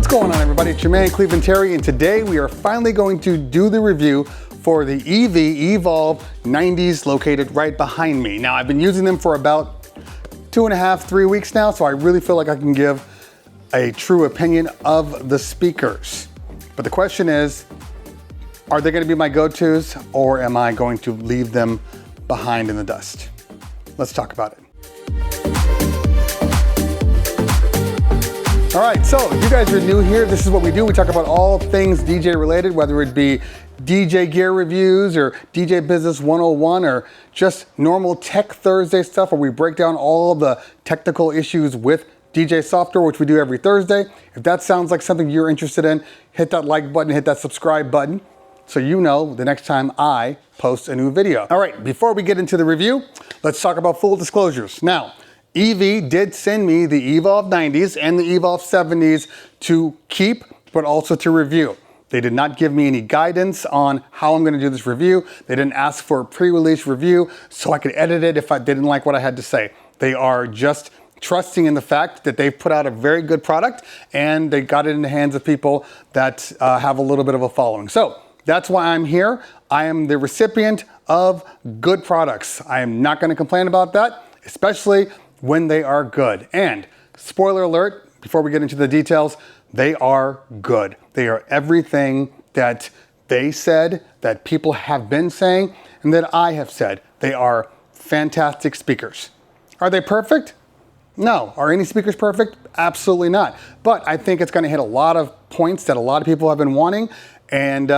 What's going on, everybody? It's your man Cleveland Terry, and today we are finally going to do the review for the Evolve 90s located right behind me. Now, I've been using them for about 2.5, 3 weeks now, so I really feel like I can give a true opinion of the speakers. But the question is, are they going to be my go-tos, or am I going to leave them behind in the dust? Let's talk about it. All right, so if you guys are new here, this is what we do. We talk about all things DJ related, whether it be DJ gear reviews or DJ Business 101 or just normal Tech Thursday stuff where we break down all the technical issues with DJ software, which we do every Thursday. If that sounds like something you're interested in, hit that like button, hit that subscribe button, so you know the next time I post a new video. All right, before we get into the review, let's talk about full disclosures. Now, EV did send me the Evolve 90s and the Evolve 70s to keep, but also to review. They did not give me any guidance on how I'm gonna do this review. They didn't ask for a pre-release review so I could edit it if I didn't like what I had to say. They are just trusting in the fact that they've put out a very good product and they got it in the hands of people that have a little bit of a following. So that's why I'm here. I am the recipient of good products. I am not gonna complain about that, especially when they are good. And spoiler alert, before we get into the details, they are good. They are everything that they said, that people have been saying, and that I have said. They are fantastic speakers. Are they perfect? No. Are any speakers perfect? Absolutely not. But I think it's gonna hit a lot of points that a lot of people have been wanting, and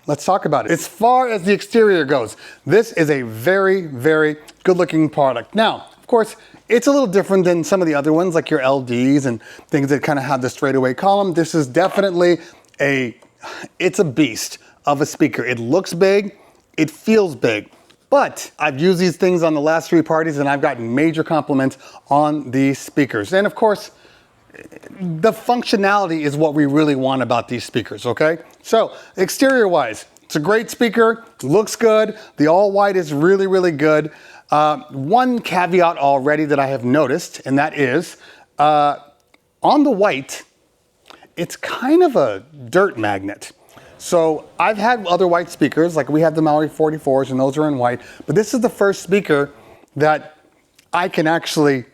let's talk about it. As far as the exterior goes, this is a very, very good looking product. Now, of course, it's a little different than some of the other ones like your LDs and things that kind of have the straightaway column. This is definitely it's a beast of a speaker. It looks big, it feels big, but I've used these things on the last 3 parties and I've gotten major compliments on these speakers. And of course, the functionality is what we really want about these speakers, okay? So exterior wise, it's a great speaker, looks good. The all white is really, really good. One caveat already that I have noticed, and that is, on the white, it's kind of a dirt magnet. So I've had other white speakers, like we have the Maui 44s and those are in white, but this is the first speaker that I can actually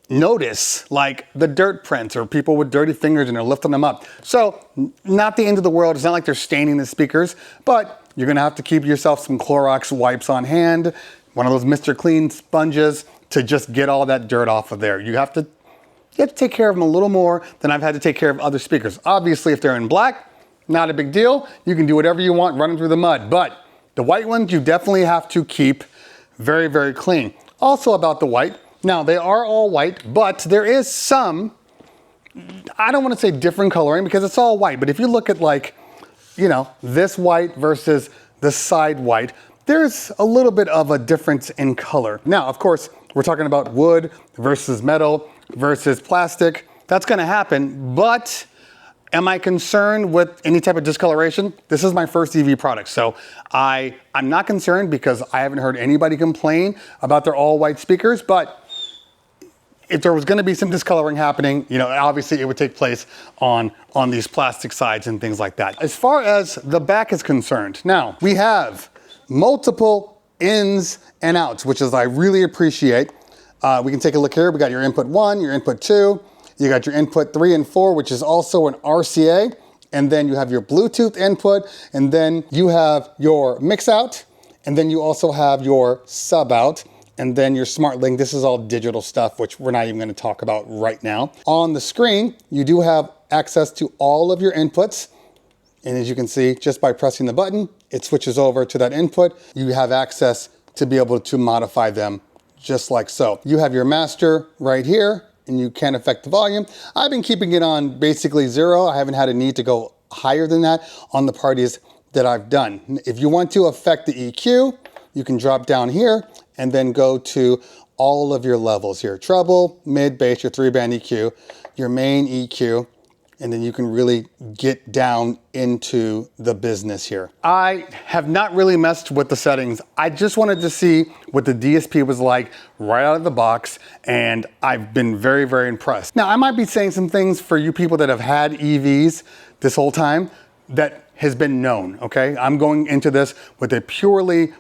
notice like the dirt prints or people with dirty fingers and they're lifting them up. So not the end of the world. It's not like they're staining the speakers, but you're gonna have to keep yourself some Clorox wipes on hand, one of those Mr. Clean sponges to just get all that dirt off of there. You have to take care of them a little more than I've had to take care of other speakers. Obviously, if they're in black, not a big deal. You can do whatever you want running through the mud, but the white ones you definitely have to keep very, very clean. Also about the white, now they are all white, but there is some, I don't want to say different coloring because it's all white, but if you look at like, you know, this white versus the side white, there's a little bit of a difference in color. Now, of course, we're talking about wood versus metal versus plastic. That's gonna happen, but am I concerned with any type of discoloration? This is my first EV product, so I'm not concerned because I haven't heard anybody complain about their all white speakers, but if there was gonna be some discoloring happening, you know, obviously it would take place on these plastic sides and things like that. As far as the back is concerned, now we have multiple ins and outs, which is I really appreciate. We can take a look here. We got your input 1, your input 2, you got your input 3 and 4, which is also an RCA, and then you have your Bluetooth input, and then you have your mix out, and then you also have your sub out, and then your SmartLink. This is all digital stuff, which we're not even going to talk about right now. On the screen, you do have access to all of your inputs. And as you can see, just by pressing the button, it switches over to that input. You have access to be able to modify them just like so. You have your master right here, and you can affect the volume. I've been keeping it on basically 0. I haven't had a need to go higher than that on the parties that I've done. If you want to affect the EQ, you can drop down here and then go to all of your levels here. Treble, mid, bass, your 3-band EQ, your main EQ, and then you can really get down into the business here. I have not really messed with the settings. I just wanted to see what the DSP was like right out of the box, and I've been very, very impressed. Now, I might be saying some things for you people that have had EVs this whole time that has been known, okay? I'm going into this with a purely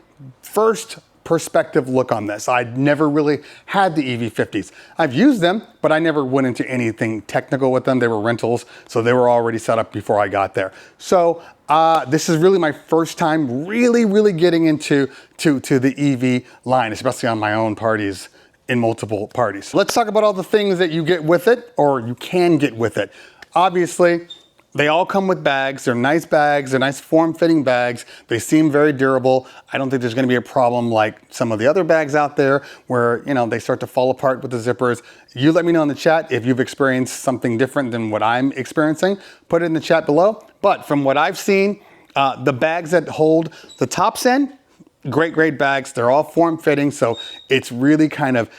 first perspective look on this. I'd never really had the EV50s. I've used them, but I never went into anything technical with them. They were rentals, so they were already set up before I got there. So this is really my first time really getting into the EV line, especially on my own parties, in multiple parties. Let's talk about all the things that you get with it, or you can get with it. Obviously, they all come with bags. They're nice bags. They're nice form-fitting bags. They seem very durable. I don't think there's going to be a problem like some of the other bags out there where, you know, they start to fall apart with the zippers. You let me know in the chat if you've experienced something different than what I'm experiencing. Put it in the chat below. But from what I've seen, the bags that hold the tops in, great bags. They're all form-fitting, so it's really kind of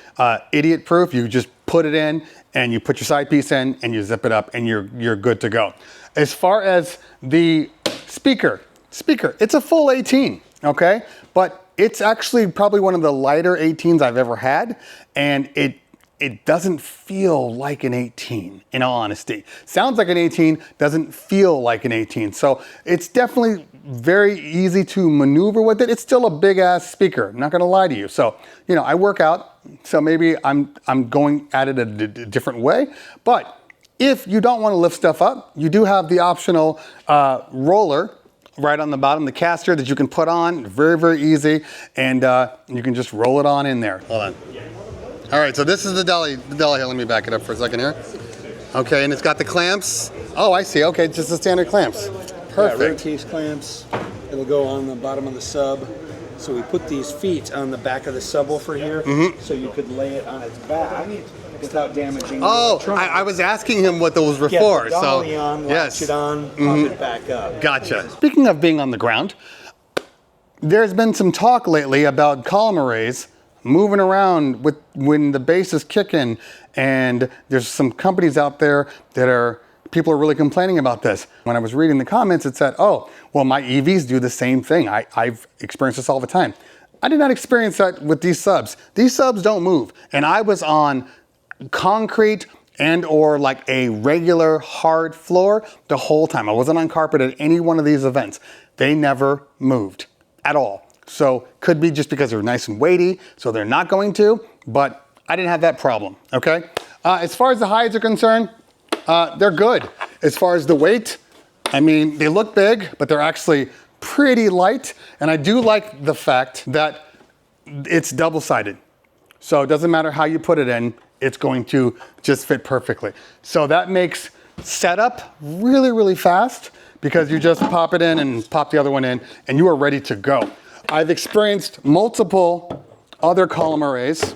idiot-proof. You just put it in and you put your side piece in and you zip it up and you're good to go. As far as the speaker, it's a full 18, okay? But it's actually probably one of the lighter 18s I've ever had, and it doesn't feel like an 18, in all honesty. Sounds like an 18, doesn't feel like an 18. So it's definitely very easy to maneuver with it. It's still a big ass speaker, I'm not gonna lie to you. So, you know, I work out, so maybe I'm going at it a different way, but if you don't want to lift stuff up, you do have the optional roller right on the bottom, the caster that you can put on, very easy, and you can just roll it on in there. Hold on. All right, so this is the dolly here. Let me back it up for a second here. Okay, and it's got the clamps. Oh, I see. Okay, just the standard clamps. Perfect. Yeah, rear case clamps. It'll go on the bottom of the sub. So we put these feet on the back of the subwoofer here, so you could lay it on its back without damaging. Oh, I was asking him what those were for. The dolly on, latch it on, pop it back up. Gotcha. Speaking of being on the ground, there's been some talk lately about column arrays moving around when the bass is kicking, and there's some companies out there that people are really complaining about this. When I was reading the comments, it said, oh, well, my EVs do the same thing. I've experienced this all the time. I did not experience that with these subs. These subs don't move. And I was on concrete and or like a regular hard floor the whole time. I wasn't on carpet at any one of these events. They never moved at all. So could be just because they're nice and weighty, so they're not going to, but I didn't have that problem, okay? As far as the hides are concerned, they're good. As far as the weight, I mean, they look big, but they're actually pretty light. And I do like the fact that it's double-sided. So it doesn't matter how you put it in, it's going to just fit perfectly. So that makes setup really fast because you just pop it in and pop the other one in and you are ready to go. I've experienced multiple other column arrays,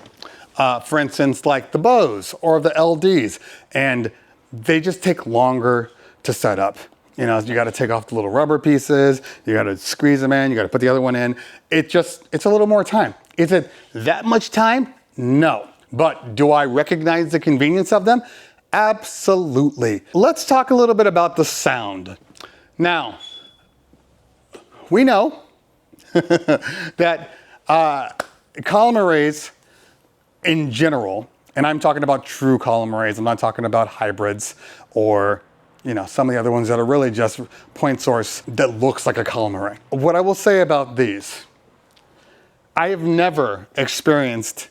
for instance, like the Bose or the LDs, and they just take longer to set up. You know, you got to take off the little rubber pieces, you got to squeeze them in, you got to put the other one in. It's a little more time. Is it that much time? No. But do I recognize the convenience of them? Absolutely. Let's talk a little bit about the sound. Now, we know that column arrays in general, and I'm talking about true column arrays, I'm not talking about hybrids or, you know, some of the other ones that are really just point source that looks like a column array. What I will say about these, I have never experienced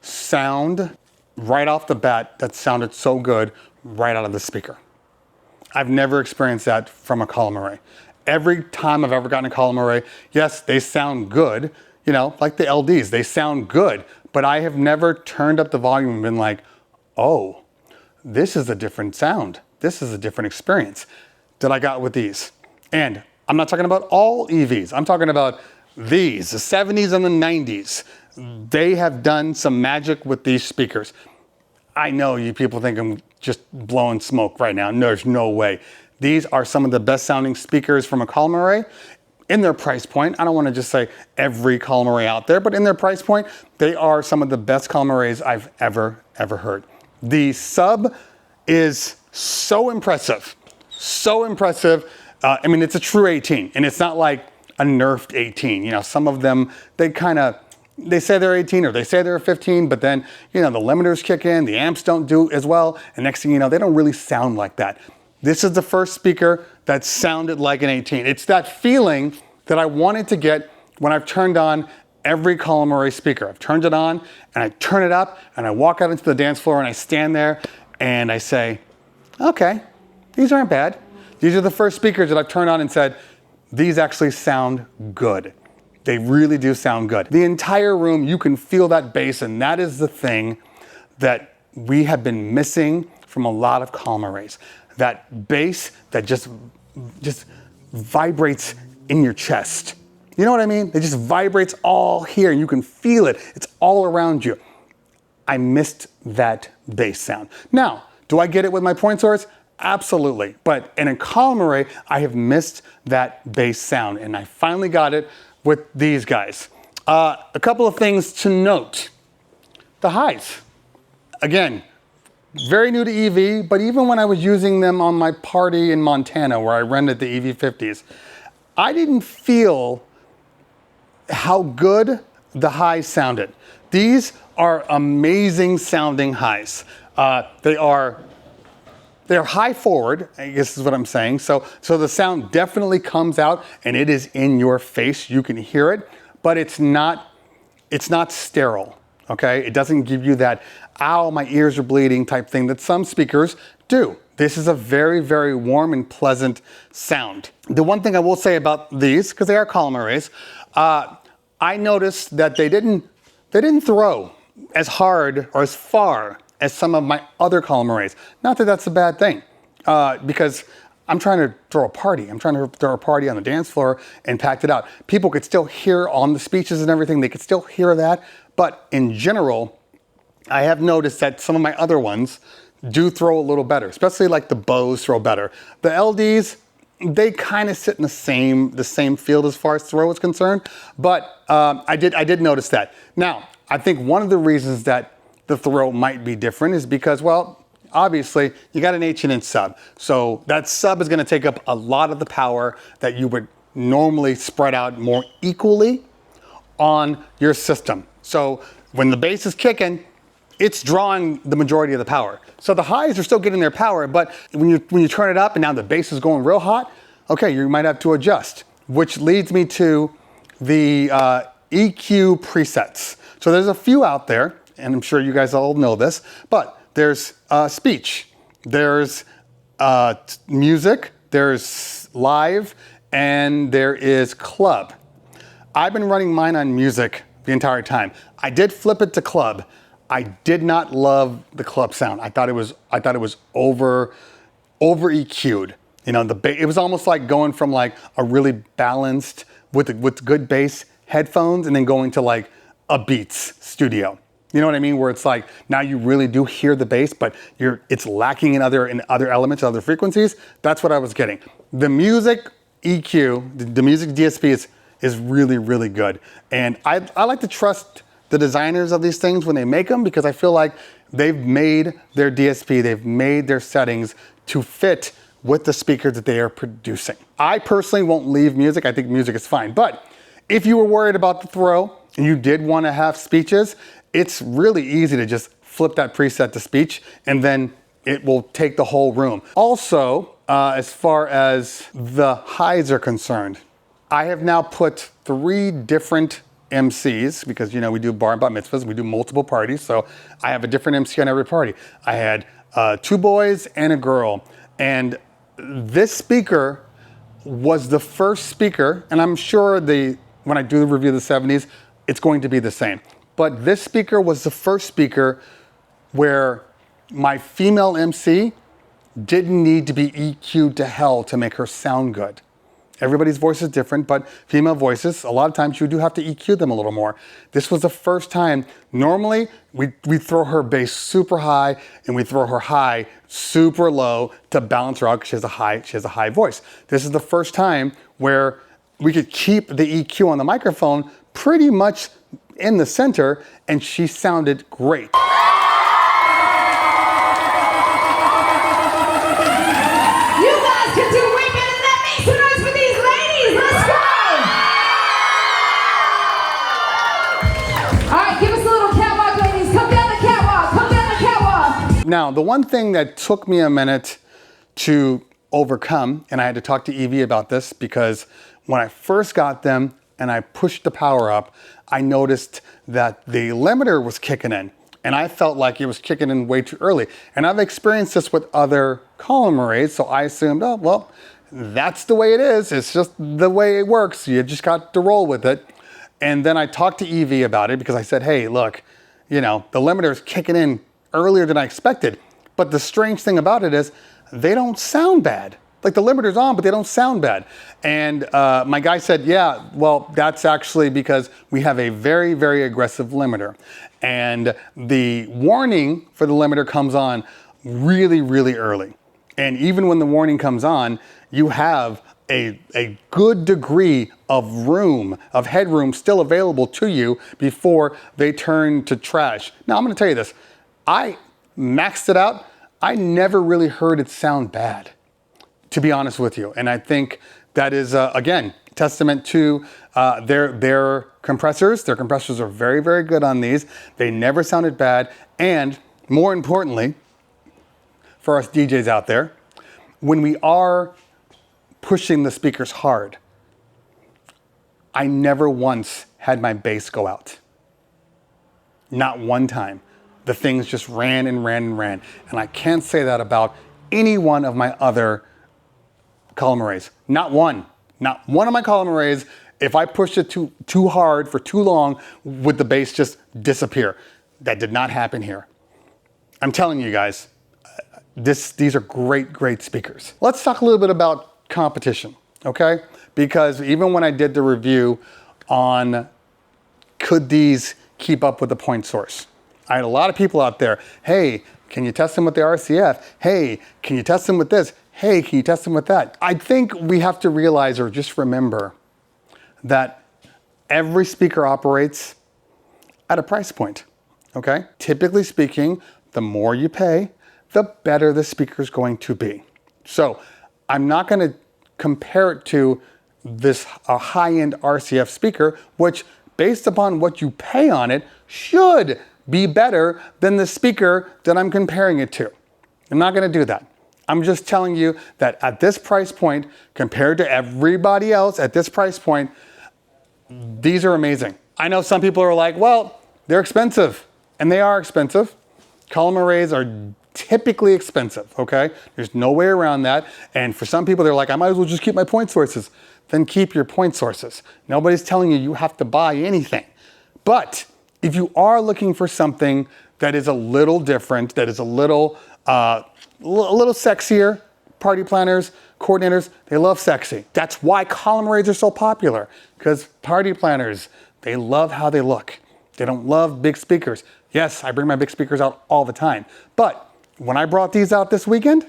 sound right off the bat that sounded so good right out of the speaker. I've never experienced that from a column array. Every time I've ever gotten a column array, yes, they sound good, you know, like the LDs, they sound good, but I have never turned up the volume and been like, oh, this is a different sound. This is a different experience that I got with these. And I'm not talking about all EVs. I'm talking about these, the 70s and the 90s. They have done some magic with these speakers. I know you people think I'm just blowing smoke right now. There's no way. These are some of the best sounding speakers from a column array in their price point. I don't want to just say every column array out there, but in their price point, they are some of the best column arrays I've ever heard. The sub is So impressive. So impressive. I mean, it's a true 18, and it's not like a nerfed 18. You know, some of them, they say they're 18 or they say they're 15, but then, you know, the limiters kick in, the amps don't do as well, and next thing you know, they don't really sound like that. This is the first speaker that sounded like an 18. It's that feeling that I wanted to get when I've turned on every column array speaker. I've turned it on and I turn it up and I walk out into the dance floor and I stand there and I say, okay, these aren't bad. These are the first speakers that I've turned on and said, these actually sound good. They really do sound good. The entire room, you can feel that bass, and that is the thing that we have been missing from a lot of column arrays. That bass that just vibrates in your chest. You know what I mean? It just vibrates all here and you can feel it. It's all around you. I missed that bass sound. Now, do I get it with my point source? Absolutely. But in a column array, I have missed that bass sound, and I finally got it with these guys. A couple of things to note. The highs. Again, very new to EV, but even when I was using them on my party in Montana where I rented the EV50s, I didn't feel how good the highs sounded. These are amazing sounding highs. They're high forward, I guess is what I'm saying. So the sound definitely comes out and it is in your face. You can hear it, but it's not sterile, okay? It doesn't give you that, ow, my ears are bleeding type thing that some speakers do. This is a very, very warm and pleasant sound. The one thing I will say about these, because they are column arrays, I noticed that they didn't throw as hard or as far as some of my other column arrays. Not that that's a bad thing, because I'm trying to throw a party. I'm trying to throw a party on the dance floor and pack it out. People could still hear on the speeches and everything. They could still hear that. But in general, I have noticed that some of my other ones do throw a little better, especially like the Bose throw better. The LDs, they kind of sit in the same field as far as throw is concerned. But I did notice that. Now, I think one of the reasons that the throw might be different is because, well, obviously you got an 18-inch sub. So that sub is gonna take up a lot of the power that you would normally spread out more equally on your system. So when the bass is kicking, it's drawing the majority of the power. So the highs are still getting their power, but when you turn it up and now the bass is going real hot, okay, you might have to adjust, which leads me to the EQ presets. So there's a few out there, and I'm sure you guys all know this, but there's speech, there's music, there's live, and there is club. I've been running mine on music the entire time. I did flip it to club. I did not love the club sound. I thought it was over EQ'd. You know, it was almost like going from like a really balanced with good bass headphones and then going to like a Beats studio. You know what I mean? Where it's like now you really do hear the bass, but it's lacking in other elements, other frequencies. That's what I was getting. The music EQ, the music DSP is really, really good. And I like to trust the designers of these things when they make them, because I feel like they've made their DSP, they've made their settings to fit with the speakers that they are producing. I personally won't leave music. I think music is fine. But if you were worried about the throw and you did want to have speeches, it's really easy to just flip that preset to speech and then it will take the whole room. Also, as far as the highs are concerned, I have now put 3 different MCs, because, you know, we do bar and bat mitzvahs, we do multiple parties, so I have a different MC on every party. I had 2 boys and a girl, and this speaker was the first speaker, and I'm sure when I do the review of the 70s, it's going to be the same. But this speaker was the first speaker where my female MC didn't need to be EQ'd to hell to make her sound good. Everybody's voice is different, but female voices, a lot of times you do have to EQ them a little more. This was the first time. Normally, we throw her bass super high and we throw her high super low to balance her out because she has a high voice. This is the first time where we could keep the EQ on the microphone pretty much in the center, and she sounded great. Now, the one thing that took me a minute to overcome, and I had to talk to Evie about this, because when I first got them and I pushed the power up, I noticed that the limiter was kicking in, and I felt like it was kicking in way too early. And I've experienced this with other column arrays, so I assumed, oh, well, that's the way it is. It's just the way it works. You just got to roll with it. And then I talked to Evie about it, because I said, hey, look, the limiter is kicking in earlier than I expected. But the strange thing about it is they don't sound bad. Like, the limiter's on, but they don't sound bad. And my guy said, yeah, well, that's actually because we have a very, very aggressive limiter. And the warning for the limiter comes on really, really early. And even when the warning comes on, you have a good degree of room, of headroom still available to you before they turn to trash. Now, I'm gonna tell you this. I maxed it out. I never really heard it sound bad, to be honest with you. And I think that is, again, testament to their compressors. Their compressors are very, very good on these. They never sounded bad. And more importantly, for us DJs out there, when we are pushing the speakers hard, I never once had my bass go out. Not one time. The things just ran and ran and ran. And I can't say that about any one of my other column arrays. Not one. Not one of my column arrays, if I pushed it too hard for too long, would the bass just disappear. That did not happen here. I'm telling you guys, these are great, great speakers. Let's talk a little bit about competition, okay? Because even when I did the review on could these keep up with the point source, I had a lot of people out there, hey, can you test them with the RCF? Hey, can you test them with this? Hey, can you test them with that? I think we have to realize, or just remember, that every speaker operates at a price point, okay? Typically speaking, the more you pay, the better the speaker is going to be. So I'm not gonna compare it to this high-end RCF speaker, which based upon what you pay on it, should be better than the speaker that I'm comparing it to. I'm not gonna do that. I'm just telling you that at this price point, compared to everybody else at this price point, these are amazing. I know some people are like, well, they're expensive, and they are expensive. Column arrays are typically expensive, okay? There's no way around that. And for some people, they're like, I might as well just keep my point sources. Then keep your point sources. Nobody's telling you you have to buy anything. But if you are looking for something that is a little different, that is a little sexier, party planners, coordinators, they love sexy. That's why column arrays are so popular, because party planners, they love how they look. They don't love big speakers. Yes, I bring my big speakers out all the time. But when I brought these out this weekend,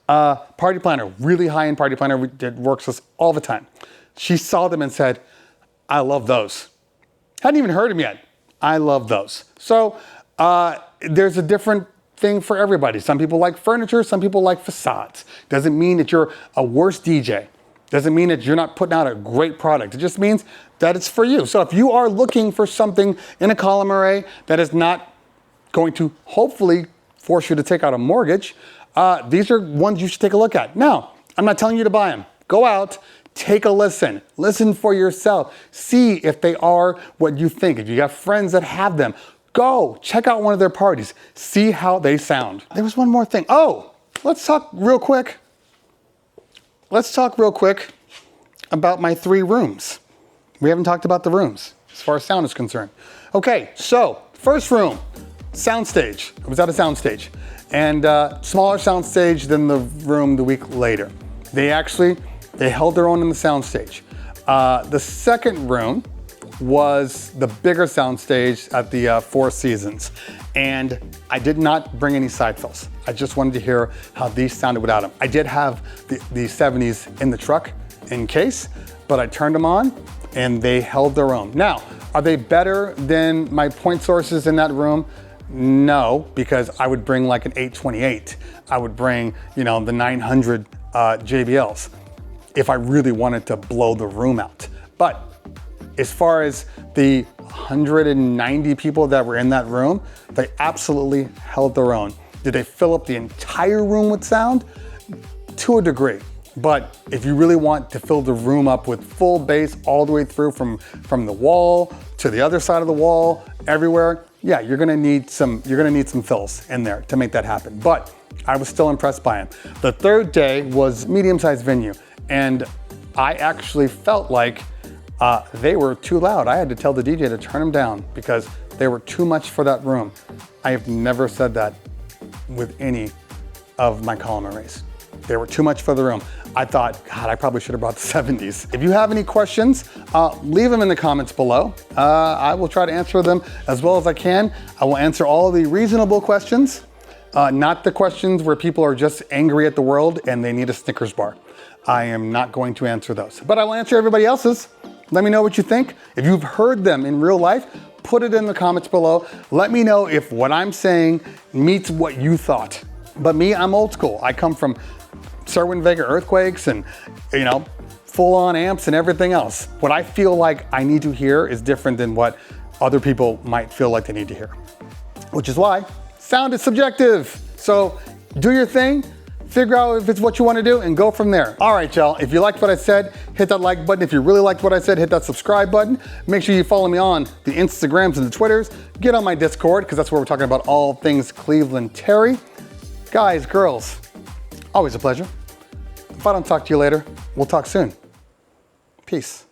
party planner, really high-end party planner that works with us all the time. She saw them and said, I love those. Hadn't even heard them yet. I love those. So there's a different thing for everybody. Some people like furniture, some people like facades. Doesn't mean that you're a worse DJ. Doesn't mean that you're not putting out a great product. It just means that it's for you. So if you are looking for something in a column array that is not going to hopefully force you to take out a mortgage, these are ones you should take a look at. Now, I'm not telling you to buy them. Go out, take a listen. Listen for yourself. See if they are what you think. If you have friends that have them, go check out one of their parties. See how they sound. There was one more thing. Oh, let's talk real quick. Let's talk real quick about my 3 rooms. We haven't talked about the rooms as far as sound is concerned. Okay, so first room, soundstage. I was at a soundstage, and smaller soundstage than the room the week later. They held their own in the soundstage. The second room was the bigger soundstage at the Four Seasons, and I did not bring any side fills. I just wanted to hear how these sounded without them. I did have the 70s in the truck in case, but I turned them on and they held their own. Now, are they better than my point sources in that room? No, because I would bring like an 828. I would bring, the 900 JBLs if I really wanted to blow the room out. But as far as the 190 people that were in that room, they absolutely held their own. Did they fill up the entire room with sound? To a degree. But if you really want to fill the room up with full bass all the way through from the wall to the other side of the wall, everywhere, yeah, you're gonna need some fills in there to make that happen. But I was still impressed by him. The third day was medium-sized venue, and I actually felt like they were too loud. I had to tell the DJ to turn them down because they were too much for that room. I have never said that with any of my column arrays. They were too much for the room. I thought, God, I probably should have brought the 70s. If you have any questions, leave them in the comments below. I will try to answer them as well as I can. I will answer all the reasonable questions, not the questions where people are just angry at the world and they need a Snickers bar. I am not going to answer those, but I will answer everybody else's. Let me know what you think. If you've heard them in real life, put it in the comments below. Let me know if what I'm saying meets what you thought. But me, I'm old school. I come from Cerwin-Vega earthquakes and, you know, full-on amps and everything else. What I feel like I need to hear is different than what other people might feel like they need to hear. Which is why sound is subjective. So do your thing, figure out if it's what you want to do, and go from there. All right, y'all, if you liked what I said, hit that like button. If you really liked what I said, hit that subscribe button. Make sure you follow me on the Instagrams and the Twitters. Get on my Discord, because that's where we're talking about all things Cleveland Terry. Guys, girls, always a pleasure. If I don't talk to you later, we'll talk soon. Peace.